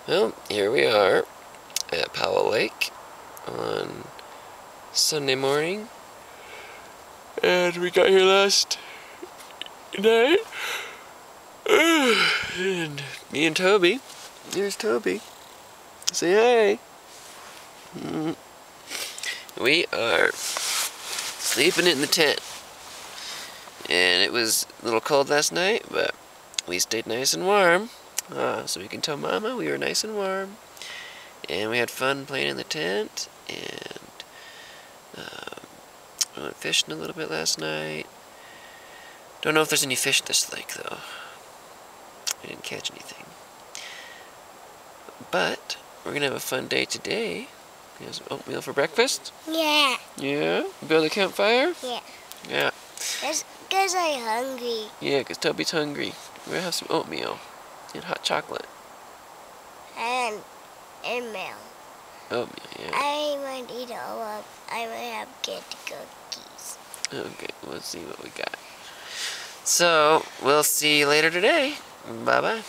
Well, here we are at Powell Lake on Sunday morning, and we got here last night, and me and Toby, here's Toby, say hey. We are sleeping in the tent, and it was a little cold last night, but we stayed nice and warm. So we can tell Mama we were nice and warm, and we had fun playing in the tent, and we went fishing a little bit last night. Don't know if there's any fish in this lake though. We didn't catch anything. But we're gonna have a fun day today. You have some oatmeal for breakfast? Yeah. Yeah? Build a campfire? Yeah. Yeah. Because I'm hungry. Yeah, because Toby's hungry. We're gonna have some oatmeal and hot chocolate. And milk. Oatmeal, yeah. I might eat all of. I might have candy cookies. Okay, let's see what we got. So, we'll see you later today. Bye-bye.